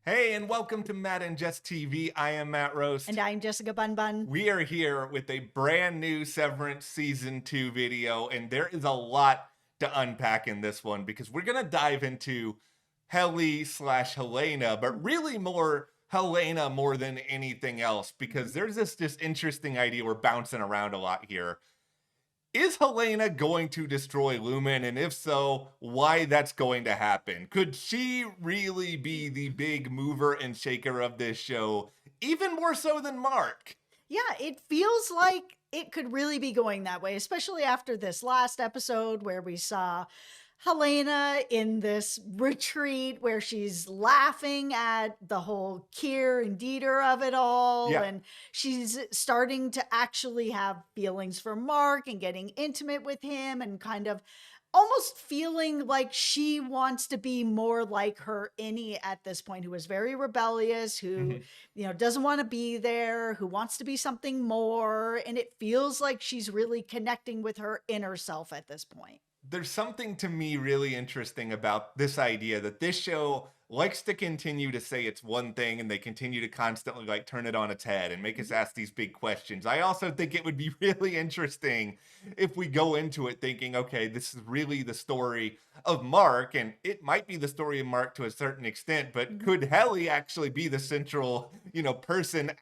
Hey, and welcome to Matt and Jess TV. I am Matt Roast. And I'm Jessica Bun Bun. We are here with a brand new Severance Season 2 video, and there is a lot to unpack in this one because we're going to dive into Helena, but really more Helena more than anything else because there's this just interesting idea we're bouncing around a lot here. Is Helena going to destroy Lumon? And if so, why that's going to happen? Could she really be the big mover and shaker of this show, even more so than Mark? Yeah, it feels like it could really be going that way, especially after this last episode where we saw Helena in this retreat where she's laughing at the whole Kier and Dieter of it all. Yeah. And she's starting to actually have feelings for Mark and getting intimate with him and kind of almost feeling like she wants to be more like her Innie at this point, who is very rebellious, who, doesn't want to be there, who wants to be something more. And it feels like she's really connecting with her inner self at this point. There's something to me really interesting about this idea that this show likes to continue to say it's one thing and they continue to constantly like turn it on its head and make us ask these big questions. I also think it would be really interesting if we go into it thinking, okay, this is really the story of Mark, and it might be the story of Mark to a certain extent, but could Helly actually be the central, person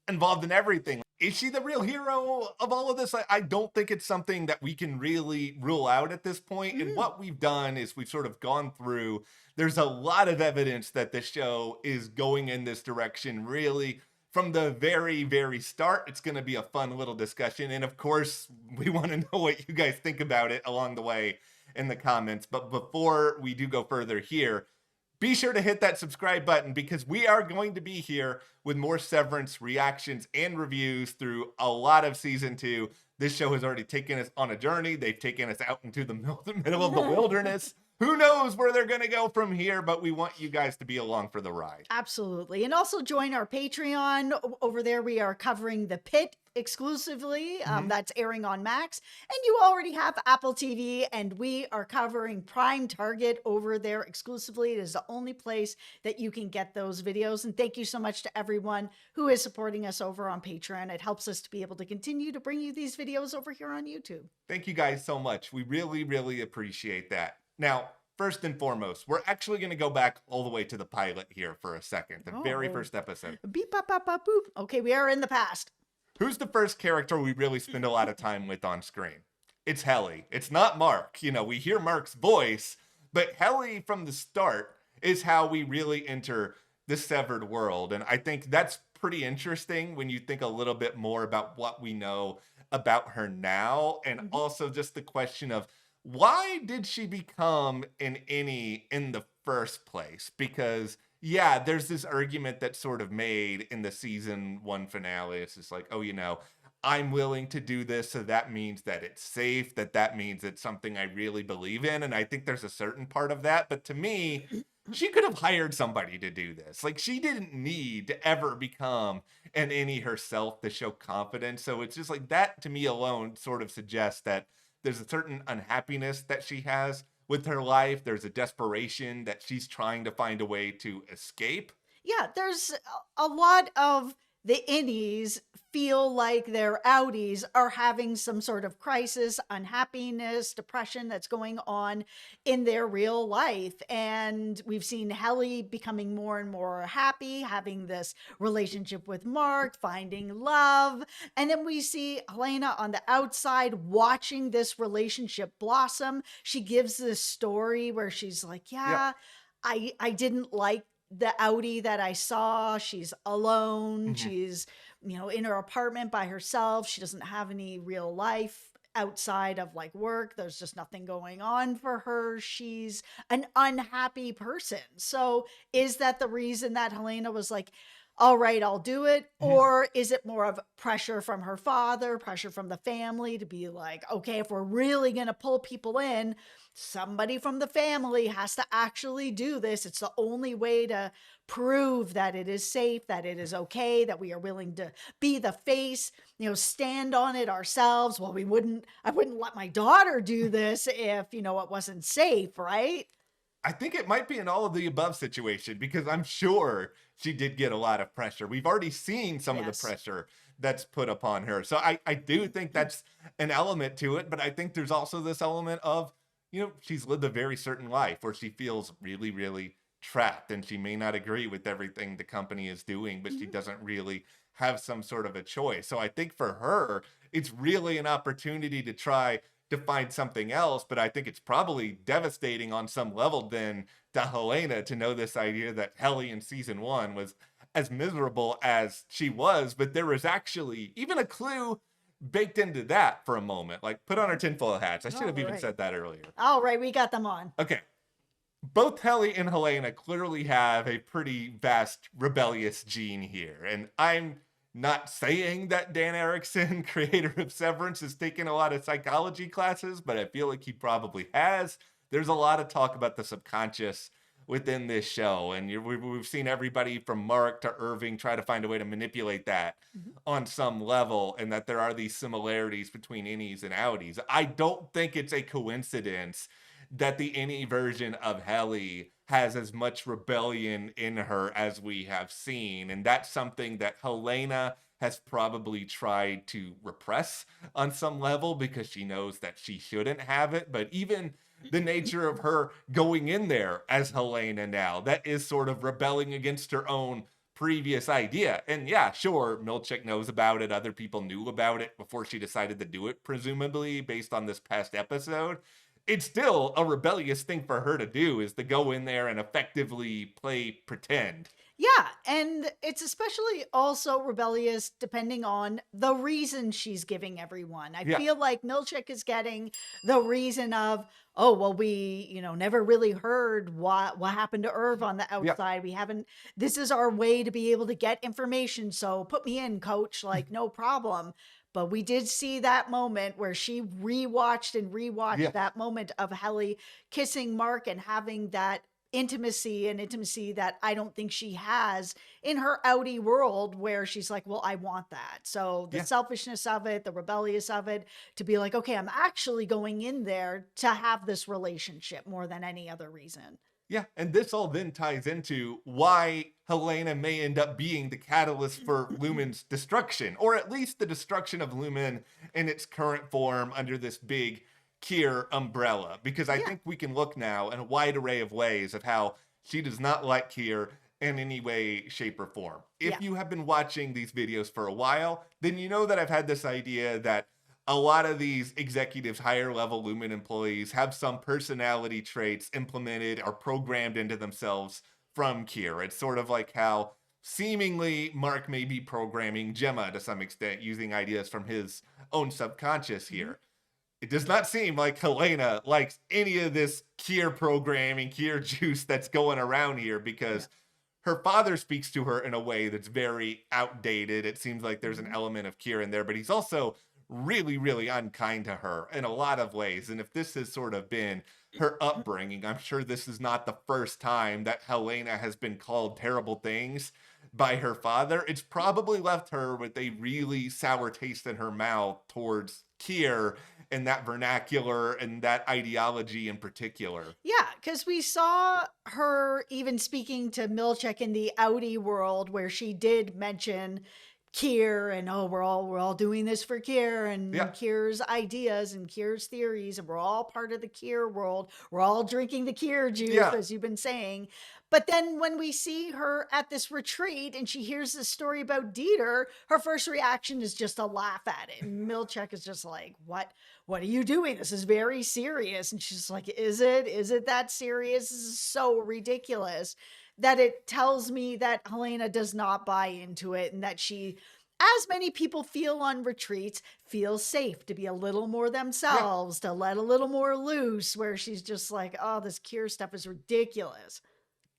involved in everything? Is she the real hero of all of this? I don't think it's something that we can really rule out at this point. And what we've done is we've sort of gone through, there's a lot of evidence that the show is going in this direction really from the very, very start. It's going to be a fun little discussion. And of course, we want to know what you guys think about it along the way in the comments. But before we do go further here, be sure to hit that subscribe button because we are going to be here with more Severance reactions and reviews through a lot of season 2. This show has already taken us on a journey. They've taken us out into the middle of the wilderness. Who knows where they're going to go from here, but we want you guys to be along for the ride. Absolutely. And also join our Patreon. Over there, we are covering The Pit exclusively. That's airing on Max. And you already have Apple TV, and we are covering Prime Target over there exclusively. It is the only place that you can get those videos. And thank you so much to everyone who is supporting us over on Patreon. It helps us to be able to continue to bring you these videos over here on YouTube. Thank you guys so much. We really, really appreciate that. Now, first and foremost, we're actually going to go back all the way to the pilot here for a second, the very first episode. Beep, bop, bop, bop, boop. Okay, we are in the past. Who's the first character we really spend a lot of time with on screen? It's Helly. It's not Mark. We hear Mark's voice, but Helly from the start is how we really enter the severed world. And I think that's pretty interesting when you think a little bit more about what we know about her now. And also just the question of, why did she become an Innie in the first place? Because, yeah, there's this argument that's sort of made in the season 1 finale. It's just like, I'm willing to do this, so that means that it's safe, that means it's something I really believe in. And I think there's a certain part of that. But to me, she could have hired somebody to do this. Like, she didn't need to ever become an Innie herself to show confidence. So it's just like that, to me alone, sort of suggests that there's a certain unhappiness that she has with her life. There's a desperation that she's trying to find a way to escape. Yeah, there's a lot of the Innies feel like their outies are having some sort of crisis, unhappiness, depression that's going on in their real life. And we've seen Helly becoming more and more happy, having this relationship with Mark, finding love. And then we see Helena on the outside watching this relationship blossom. She gives this story where she's like, I didn't like the outie that I saw. She's alone. She's, in her apartment by herself. She doesn't have any real life outside of like work. There's just nothing going on for her. She's an unhappy person. So is that the reason that Helena was like, all right, I'll do it? Or is it more of pressure from her father, pressure from the family to be like, okay, if we're really going to pull people in, somebody from the family has to actually do this. It's the only way to prove that it is safe, that it is okay, that we are willing to be the face, stand on it ourselves. Well, I wouldn't let my daughter do this if, it wasn't safe, right? I think it might be an all of the above situation because I'm sure she did get a lot of pressure. We've already seen some of the Yes. pressure that's put upon her. So I do think that's an element to it, but I think there's also this element of, she's lived a very certain life where she feels really, really trapped and she may not agree with everything the company is doing, but she Mhm. doesn't really have some sort of a choice. So I think for her, it's really an opportunity to try to find something else. But I think it's probably devastating on some level then to Helena to know this idea that Helly in season one was as miserable as she was, but there was actually even a clue baked into that for a moment. Like, put on her tinfoil hats. I should All have even right. said that earlier. All right, we got them on. Okay. Both Helly and Helena clearly have a pretty vast rebellious gene here. And I'm not saying that Dan Erickson, creator of Severance, has taken a lot of psychology classes, but I feel like he probably has. There's a lot of talk about the subconscious within this show. And we've seen everybody from Mark to Irving try to find a way to manipulate that Mhm. on some level, and that there are these similarities between innies and outies. I don't think it's a coincidence that the innie version of Helly has as much rebellion in her as we have seen. And that's something that Helena has probably tried to repress on some level because she knows that she shouldn't have it. But even the nature of her going in there as Helena now, that is sort of rebelling against her own previous idea. And yeah, sure, Milchick knows about it. Other people knew about it before she decided to do it, presumably based on this past episode. It's still a rebellious thing for her to do, is to go in there and effectively play pretend. Yeah, and it's especially also rebellious depending on the reason she's giving everyone. I Yeah. feel like Milchick is getting the reason of, oh, well, we, never really heard what happened to Irv on the Yeah. outside. We haven't, this is our way to be able to get information. So put me in, coach, like no problem. But we did see that moment where she rewatched and rewatched Yeah. that moment of Helly kissing Mark and having that intimacy that I don't think she has in her outie world where she's like, well, I want that. So the Yeah. selfishness of it, the rebellious of it, to be like, okay, I'm actually going in there to have this relationship more than any other reason. Yeah, and this all then ties into why Helena may end up being the catalyst for Lumen's destruction, or at least the destruction of Lumen in its current form under this big Kier umbrella. Because I Yeah. think we can look now in a wide array of ways of how she does not like Kier in any way, shape, or form. Yeah. If you have been watching these videos for a while, then you know that I've had this idea that a lot of these executives, higher level Lumen employees, have some personality traits implemented or programmed into themselves from Kier. It's sort of like how seemingly Mark may be programming Gemma to some extent using ideas from his own subconscious Mhm. here. It does not seem like Helena likes any of this Kier programming, Kier juice that's going around here Yeah. because her father speaks to her in a way that's very outdated. It seems like there's an Mhm. element of Kier in there, but he's also really, really unkind to her in a lot of ways. And if this has sort of been her upbringing, I'm sure this is not the first time that Helena has been called terrible things by her father. It's probably left her with a really sour taste in her mouth towards Kier and that vernacular and that ideology in particular. Yeah, because we saw her even speaking to Milchick in the Audi world where she did mention Kier and, oh, we're all doing this for Kier Yeah. and Kier's ideas and Kier's theories, and we're all part of the Kier world. We're all drinking the Kier juice, Yeah. as you've been saying. But then when we see her at this retreat and she hears this story about Dieter, her first reaction is just to laugh at it. And Milchick is just like, what are you doing? This is very serious. And she's like, is it? Is it that serious? This is so ridiculous that it tells me that Helena does not buy into it and that she, as many people feel on retreats, feels safe to be a little more Yeah. themselves, to let a little more loose, where she's just like, oh, this cure stuff is ridiculous.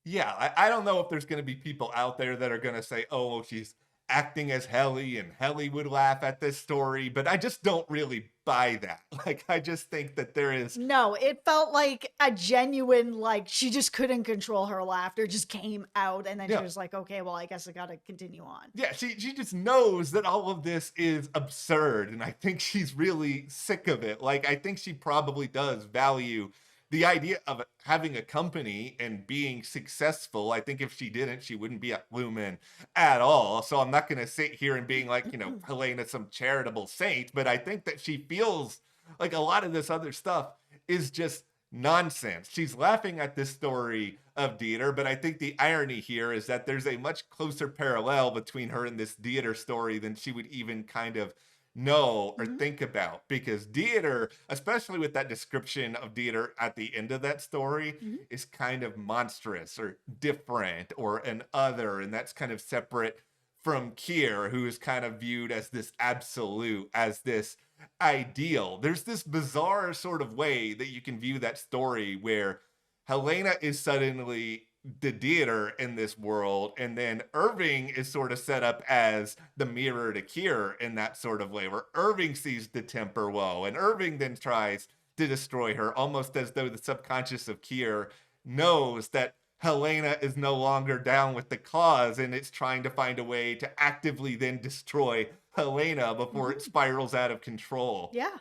Yeah, I don't know if there's going to be people out there that are going to say, oh, she's acting as Helly and Helly would laugh at this story, but I just don't really buy that. Like, I just think that there is, No, it felt like a genuine, like she just couldn't control her laughter, just came out, and then she yeah, was like, okay, well, I guess I gotta continue on. yeah, she just knows that all of this is absurd, and I think she's really sick of it. Like, I think she probably does value the idea of having a company and being successful, I think if she didn't, she wouldn't be at Lumen at all. So I'm not going to sit here and being like, Helena's some charitable saint, but I think that she feels like a lot of this other stuff is just nonsense. She's laughing at this story of Dieter, but I think the irony here is that there's a much closer parallel between her and this Dieter story than she would even kind of know or Mhm. think about, because Dieter, especially with that description of Dieter at the end of that story, Mhm. is kind of monstrous or different or an other, and that's kind of separate from Kier, who is kind of viewed as this absolute, as this ideal. There's this bizarre sort of way that you can view that story where Helena is suddenly the Dieter in this world, and then Irving is sort of set up as the mirror to Kier in that sort of way, where Irving sees the temper woe, and Irving then tries to destroy her, almost as though the subconscious of Kier knows that Helena is no longer down with the cause, and it's trying to find a way to actively then destroy Helena before it Mhm. spirals out of control. Yeah.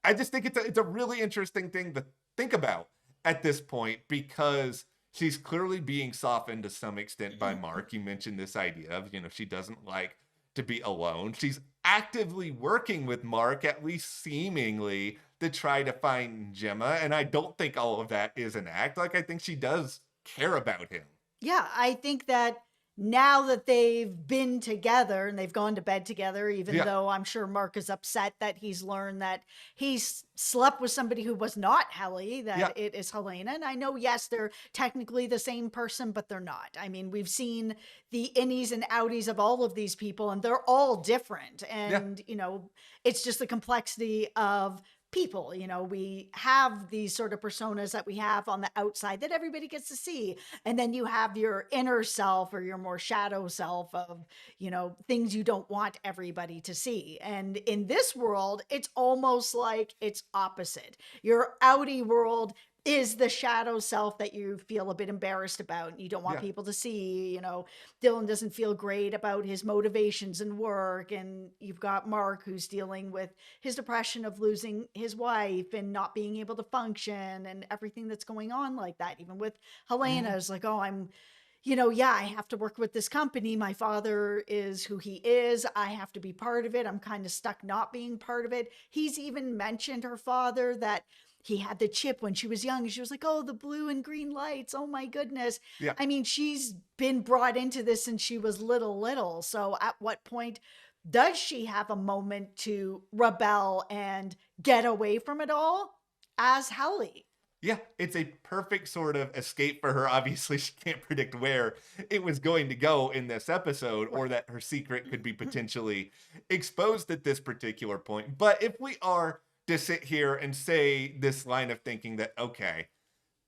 I just think it's a really interesting thing to think about at this point, because she's clearly being softened to some extent by Mark. You mentioned this idea of, she doesn't like to be alone. She's actively working with Mark, at least seemingly, to try to find Gemma. And I don't think all of that is an act. Like, I think she does care about him. Yeah, I think that now that they've been together and they've gone to bed together, even Yeah. though I'm sure Mark is upset that he's learned that he's slept with somebody who was not Helly, Yeah. that it is Helena. And I know, yes, they're technically the same person, but they're not. I mean, we've seen the innies and outies of all of these people, and they're all different. Yeah. And, it's just the complexity of people. We have these sort of personas that we have on the outside that everybody gets to see, and then you have your inner self or your more shadow self of things you don't want everybody to see. And in this world, it's almost like it's opposite. Your outie world is the shadow self that you feel a bit embarrassed about and you don't want Yeah. people to see. Dylan doesn't feel great about his motivations in work, and you've got Mark who's dealing with his depression of losing his wife and not being able to function and everything that's going on like that. Even with Helena is like, oh, yeah, I have to work with this company. My father is who he is. I have to be part of it. I'm kind of stuck not being part of it. He's even mentioned her father, that he had the chip when she was young. She was like, oh, the blue and green lights. Oh my goodness. Yeah. I mean, she's been brought into this since she was little. So at what point does she have a moment to rebel and get away from it all as Helly? Yeah, it's a perfect sort of escape for her. Obviously, she can't predict where it was going to go in this episode, or that her secret could be potentially exposed at this particular point. But if we are to sit here and say this line of thinking that, okay,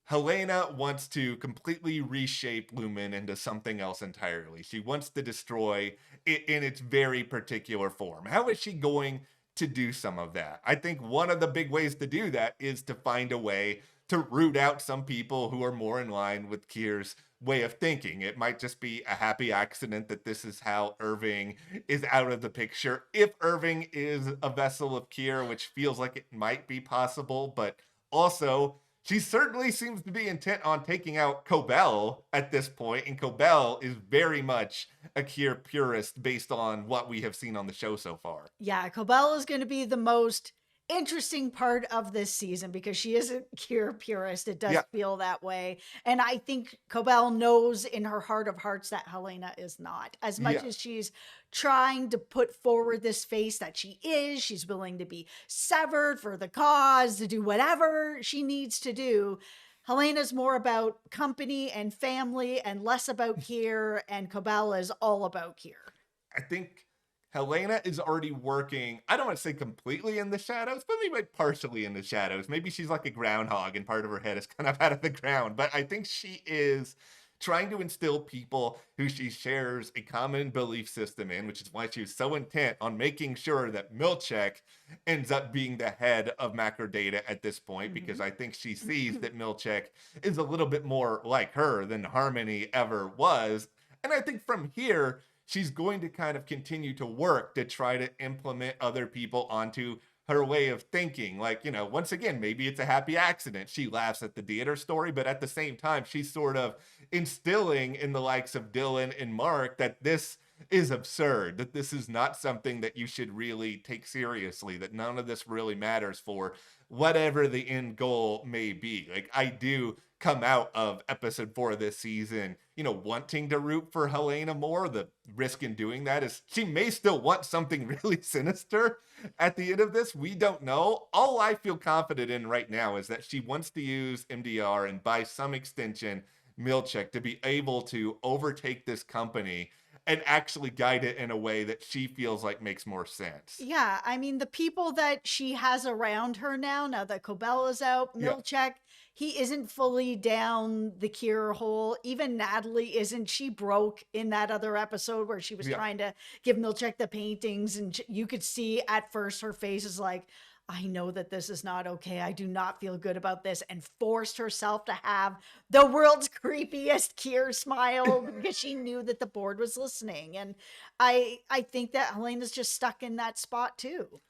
Helena wants to completely reshape Lumen into something else entirely. She wants to destroy it in its very particular form. How is she going to do some of that? I think one of the big ways to do that is to find a way to root out some people who are more in line with Kier's way of thinking. It might just be a happy accident that this is how Irving is out of the picture. If Irving is a vessel of Kier, which feels like it might be possible, but also she certainly seems to be intent on taking out Cobell at this point, and Cobell is very much a Kier purist based on what we have seen on the show so far. Yeah, Cobell is going to be the most interesting part of this season because she is a Kier purist. It does Yeah. feel that way. And I think Cobell knows in her heart of hearts that Helena is not. As much Yeah. as she's trying to put forward this face that she is, she's willing to be severed for the cause, to do whatever she needs to do. Helena's more about company and family and less about Kier, and Cobell is all about Kier. I think Helena is already working, I don't want to say completely in the shadows, but maybe partially in the shadows. Maybe she's like a groundhog and part of her head is kind of out of the ground. But I think she is trying to instill people who she shares a common belief system in, which is why she was so intent on making sure that Milchek ends up being the head of Macrodata at this point, because I think she sees that Milchek is a little bit more like her than Harmony ever was. And I think from here, she's going to kind of continue to work to try to implement other people onto her way of thinking. Like, once again, maybe it's a happy accident. She laughs at the theater story, but at the same time, she's sort of instilling in the likes of Dylan and Mark that this is absurd, that this is not something that you should really take seriously, that none of this really matters for whatever the end goal may be. Like, I do come out of episode 4 of this season, wanting to root for Helena more. The risk in doing that is she may still want something really sinister at the end of this. We don't know. All I feel confident in right now is that she wants to use MDR and by some extension, Milchek, to be able to overtake this company and actually guide it in a way that she feels like makes more sense. Yeah, I mean, the people that she has around her now that Cobella's out, Yeah. Milchek, he isn't fully down the cure hole. Even Natalie isn't. She broke in that other episode where she was Yeah. trying to give Milchek the paintings, and you could see at first her face is like, I know that this is not okay. I do not feel good about this, and forced herself to have the world's creepiest Kier smile because she knew that the board was listening. And I think that Helena's just stuck in that spot too.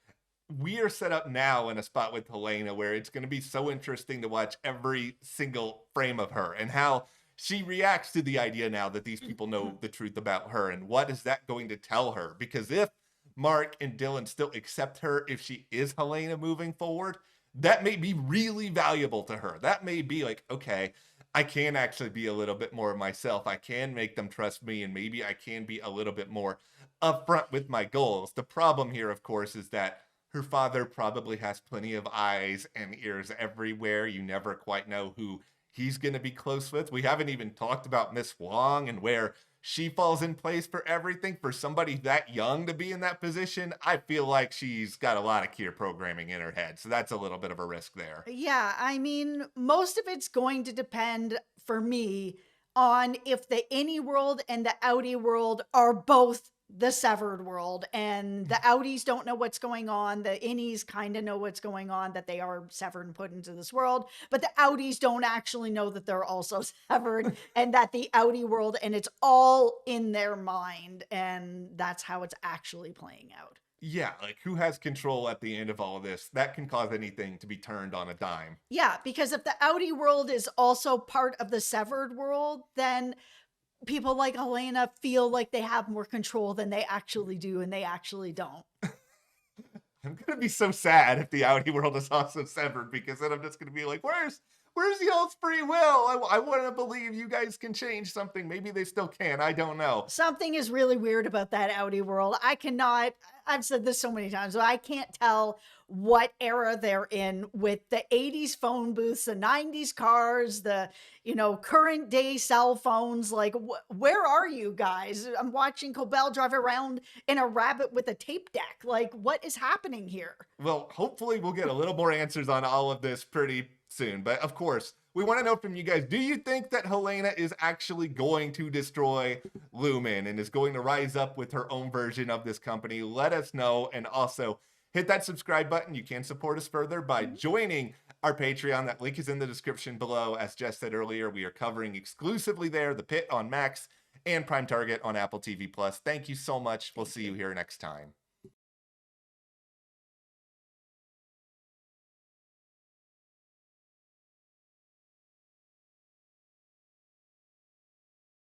We are set up now in a spot with Helena where it's going to be so interesting to watch every single frame of her and how she reacts to the idea now that these people know the truth about her, and what is that going to tell her? Because if Mark and Dylan still accept her, if she is Helena moving forward, that may be really valuable to her. That may be like, okay, I can actually be a little bit more of myself. I can make them trust me, and maybe I can be a little bit more upfront with my goals. The problem here, of course, is that her father probably has plenty of eyes and ears everywhere. You never quite know who he's going to be close with. We haven't even talked about Miss Wong and where she falls in place for everything. For somebody that young to be in that position, I feel like she's got a lot of Kier programming in her head. So that's a little bit of a risk there. Yeah, I mean, most of it's going to depend for me on if the innie world and the outie world are both the severed world, and the outies don't know what's going on. The innies kind of know what's going on, that they are severed and put into this world, but the outies don't actually know that they're also severed and that the outie world, and it's all in their mind, and that's how it's actually playing out. Yeah, like who has control at the end of all of this? That can cause anything to be turned on a dime. Yeah, because if the outie world is also part of the severed world, then people like Helena feel like they have more control than they actually do, and they actually don't. I'm gonna be so sad if the outie world is also severed, because then I'm just gonna be like, where's y'all's free will? I want to believe you guys can change something. Maybe they still can. I don't know. Something is really weird about that outie world. I've said this so many times, but I can't tell what era they're in with the 80s phone booths, the 90s cars, the, current day cell phones. Like, where are you guys? I'm watching Cobell drive around in a rabbit with a tape deck. Like, what is happening here? Well, hopefully we'll get a little more answers on all of this pretty soon. But of course, we want to know from you guys, do you think that Helena is actually going to destroy Lumon and is going to rise up with her own version of this company? Let us know. And also hit that subscribe button. You can support us further by joining our Patreon. That link is in the description below. As Jess said earlier, we are covering exclusively there The Pit on Max and Prime Target on Apple TV+. Thank you so much. We'll see you here next time.